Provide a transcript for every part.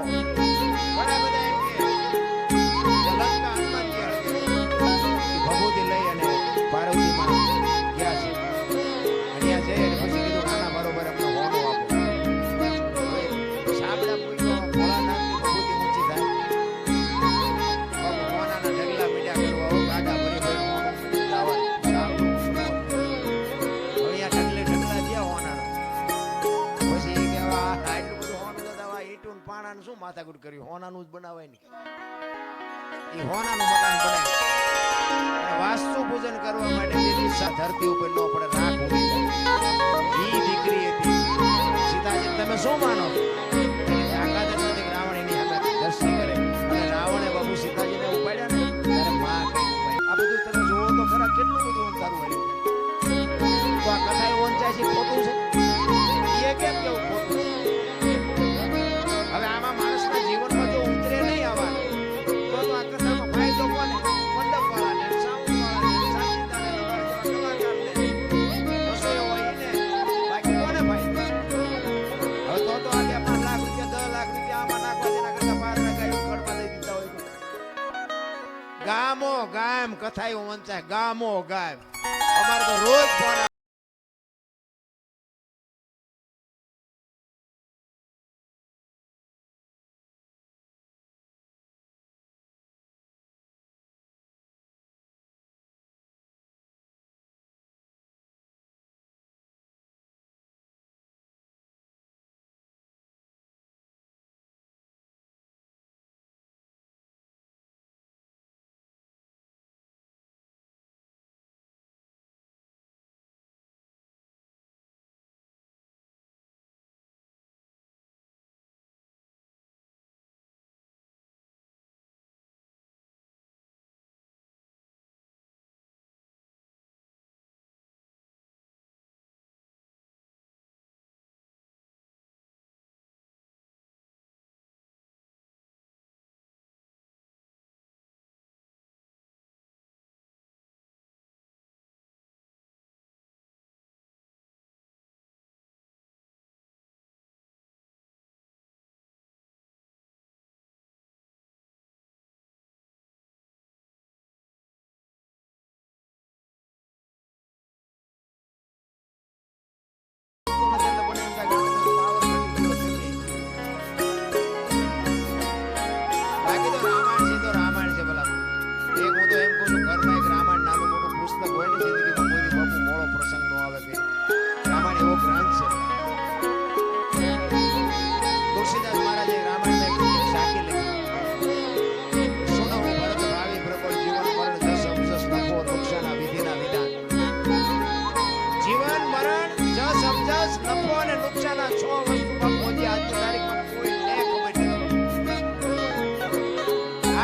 ઘણા બધા એમ કે લંકા હનુમાનજી હળગે ભભૂતિ લઈ અને પાર્વતીમાં ગયા છે. અહીંયા જઈ અને પછી કીધું નાના બરોબર અમને હોનો આપો. સાબડા પૂછ્યો ભોળાનાથની ભભૂતિ ઊંચી થાય હોનાના ઢગલા મીડિયા કરવા ગાડા ભરી ભરી હોનો લાવવા શું માથાકૂટ કર્યું? હોનાનું જ બનાવાય ને એ હોનાનું મકાન બનાવ્યું. વાસ્તુ પૂજન કરવા માટે ધરતી ઉપર ન પડે રાખ ઉડી જાય. ઈ દીકરી હતી સીતાજી. તમે શું માનો છો? તાકાત નથી કે રાવણ એની સામે દર્શન કરે. અને રાવણે બાબુ સીતાજીને ઉપાડ્યા ને ત્યારે માં કઈ આ બધું તમે જોવો તો ખરા કેટલું બધું અંધારું હોય. તો આ કથા વંચાય છે ખોટું છે? એ કેમ કેવું ખોટું છે? હવે આમાં માણસના જીવનમાં જો ઉતરે નહીં આવવાનું તો આ કથામાં ફાયદો કોને? મંડપવાળાને, સાઉન્ડવાળાને, સાચીદાને, કલાકારને, રસોઈયો હોય ને, બાકી કોને ફાયદો? હવે તો આજે 5 લાખ રૂપિયા 10 લાખ રૂપિયા આમાં નાખવા તેના કરતા પાર નાખાય ઘરમાં લઈ દીધા હોય. ગામો ગામ કથાઓ વંચાય, ગામો ગામ. અમારે તો રોજ ફોન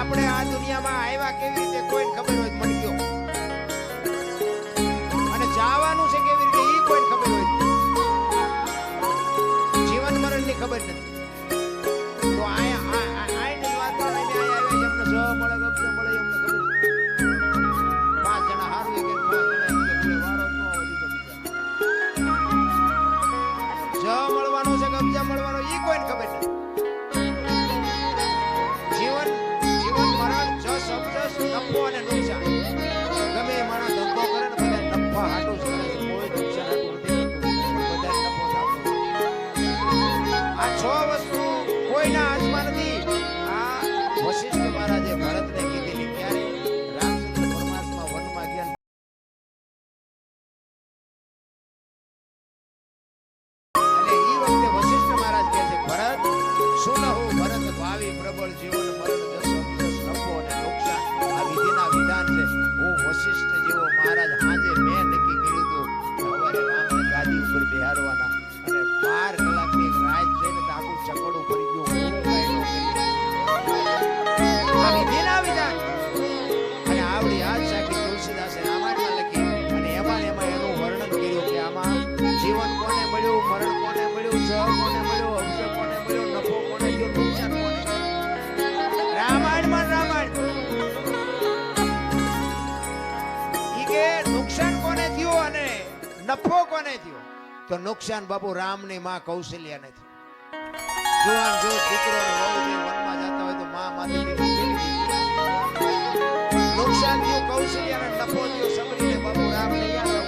આપણે આ દુનિયામાં આવ્યા કેવી રીતે કોઈને ખબર હોય મળી ગયો અને જવાનું છે કેવી રીતે ઈ કોઈને ખબર હોય. જીવન મરણ ની ખબર નથી. તો આની વાત કરો એમને આવ્યા છે એમને જ મળે ગપસો મળે એમને ખબર. 5 જણા હારું કે 5 જણા વારો ન હોય તો બીજા જ મળવાનું છે ગપજા મળવાનો ઈ કોઈને ખબર નથી. નફો અને નુકસાન ગમે માણસ ધંધો કરે ને બધા નફા હાટું જ કરે છે. કોઈ નુકસાન હાટું નથી કરતું. બધા નફો થતો. આ 6 વસ્તુ કોઈના હાથમાં નથી. આ વશિષ્ઠ મહારાજે ભરતને કીધેલી ક્યારે રામચંદ્ર પરમાત્મા વનમાં ગયા એટલે ઈ વખતે વશિષ્ઠ મહારાજ કહે છે ભરત સુનહુ ભરત ભાવિ પ્રબળ જીવન મરણ જસ નફો અને નુકસાન વિધાન છે. હું વશિષ્ઠ જેવો મહારાજ આજે મેં નક્કી કર્યું હતું કે સવારે રામને ગાદી ઉપર બેહાડવાના અને 12 કલાકની રાત જઈને આખું ચકડું ભરી ગયું. હું કઈ ન કરી આ વિધિના વિધાન અને આવડી આજ સાખી તુલસીદાસે રામાયણમાં લખી અને એમાં એનું વર્ણન કર્યું કે આમાં જીવન કોને મળ્યું, મરણ કોને મળ્યું, જહ કોને મળ્યું, અવસર કોને મળ્યો, નફો કોને થયો, નુકસાન કોને. રામાયણમાં નુકસાન કોને થયું અને નફો કોને થયો? તો નુકસાન બાપુ રામની માં કૌશલ્યાને થયું. જુવાન જો દીકરો અને વહુ બે વનમાં જતા હોય તો માં માથે કેટલી નુકસાન થયું કૌશલ્યાને નફો થયો સમરીને બાપુ રામ લઈ આવ્યો.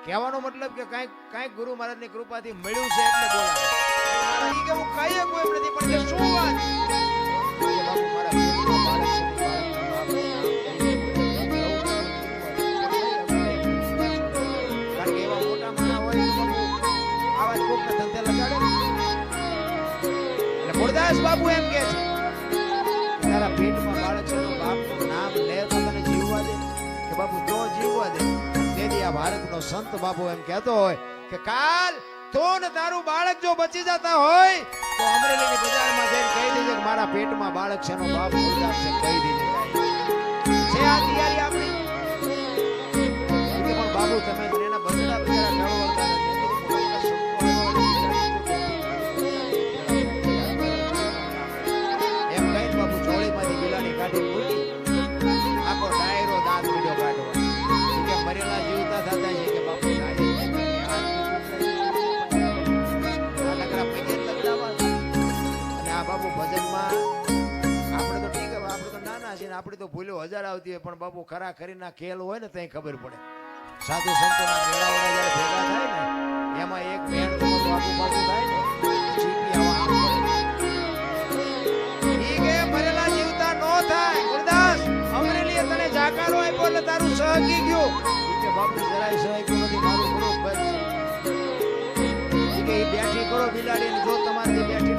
કહેવાનો મતલબ કે કાંઈક ગુરુ મહારાજની કૃપાથી મળ્યું છે એટલે બોલાવે. ઈ કે હું કાંઈ કોઈ નથી પણ કે શું વાત કે બાપુ મારા પેટમાં બાળક છે કારણ કે એવા મોટા માણા હોય તો બાપુ આવા જ કોકના ધંધે લગાડે. એટલે મુરદાસ બાપુ એમ કે છે કે તારા પેટમાં બાળક છે તો બાપનું નામ લે તો તને જીવવા દે કે બાપુ તો જીવવા દે. ભારતનો સંત બાપુ એમ કહેતો હોય કે કાલ તો ને તારું બાળક જો બચી જતા હોય તો અમરેલીની બજારમાં જઈને કહી દેજે કે મારા પેટમાં બાળક છે નો બાપ મુરદાસ છે કહી દેજે છે આ તૈયારી આપણી કે પણ બાપુ તમે એના બચડા બિચારા ઢળવળતા એમ કહીને બાપુ ચોળીમાંથી બિલાડી કાઢી મૂકી આખો ડાયરો દાંત મીડો કાઢવા મરેલા જીવતા થતા છે કે બાપુ અને આ બાપુ ભજનમાં આપણે તો ઠીક હવે આપણે તો નાના છીએ ને આપણે તો ભૂલો હજાર આવતી હોય પણ બાપુ ખરા ખરીના ખેલ હોય ને ત્યાં ખબર પડે. સાધુ સંતોના મેળાવડા જયારે ભેગા થાય ને એમાં એક મેળ તો આગુ પાછું થાય ને ચીપી આવા આમ પડે. ઈ કે મરેલા જીવતા નો થાય ગુરદાસ અમરેલીએ તને જાકારો આપ્યો એટલે તારું સહગી ગયું બાપુ જરાય સહાય નથી મારું બરોબર છે કે ઈ બેઠી કરો બિલાડી જો તમારી બેઠી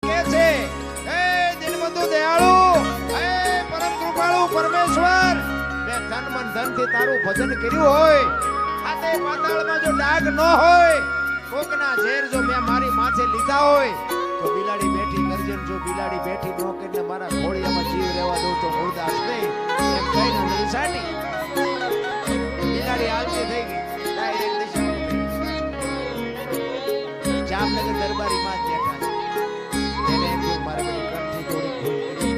કે છે હે દિનબંધુ દયાળુ હે પરમ કૃપાળુ પરમેશ્વર મેં તન મન ધન થી તારું ભજન કર્યું હોય આતે પાતાળમાં જો ડાઘ ન હોય કોકના ઝેર જો મેં મારી માથે લીધા હોય તો બિલાડી બેઠી કરજે. જો બિલાડી બેઠી ન કરીને મારા ઘોડિયામાં જીવ રહેવા દઉં તો મુરદાસ નહીં એમ કહીને ઉંગળી સાટી બિલાડી હાલતી થઈ ગઈ ડાયરેક્ટ દિશા જામનગર દરબારીમાં જ બેઠા છે. એને એમ થયું મારે બધી કંઠી થોડી ભૂલ કરી.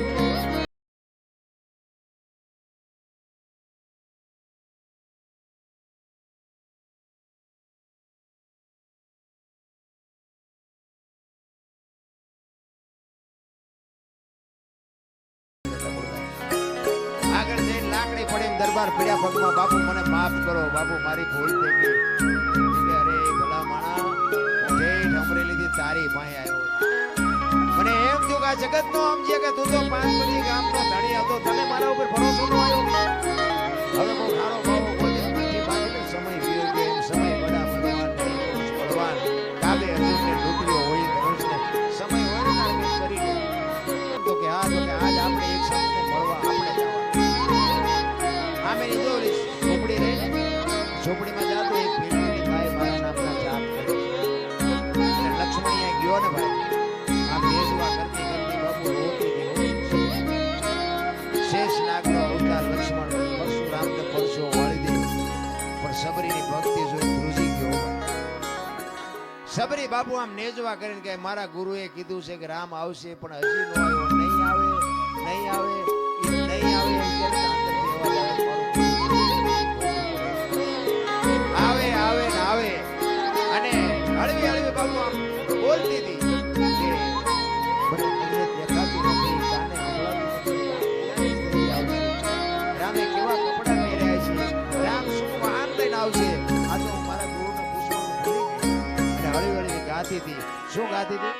આગળ જઈને લાકડી પડી દરબાર પીડ્યા પગમાં બાપુ મને માફ કરો બાપુ મારી ભૂલ થઈ ગઈ. અરે ભલા માણા હું ઠેઠ અમરેલીથી તારી પાસે આવ્યો મને એમ થયું કે આ જગત નો સમજે કે તું તો 5 ગામનો ધણી હતો તને મારા ઉપર ભરોસો ન ઝોપડીમાં જાતો એક ભીલની બાઈ મારા નામના જાપ કરે છે. અને લક્ષ્મણ અહીંયા ગયો ને ભાઈ, આમ નેજવા કરતી કરતી બાપુ રોતી હતી. શેષ નાગનો અવતાર લક્ષ્મણ પરશુરામને પરસો વાળી દે, પણ સબરીની ભક્તિ જોઈ ધ્રુજી ગયો. સબરી બાપુ આમ નેજવા કરીને કે મારા ગુરુએ કીધું છે કે રામ આવશે, પણ હજી નો આવ્યો. નહીં આવે, નહીં આવે, એ નહીં આવે એમ કે આવે આવે ને આવે. અને હળવી હળવી બાપુ આમ બોલતી હતી કે મને તમને દેખાતું નથી, કાને સંભળાતું નથી. રામે કેવા કપડા પહેર્યા છે, રામ શું વાહન લઈને આવશે, આ તો મારા ગુરુને પૂછવાનું ભૂલી ગઈ. અને હળવી હળવી ગાતી હતી. શું ગાતી હતી?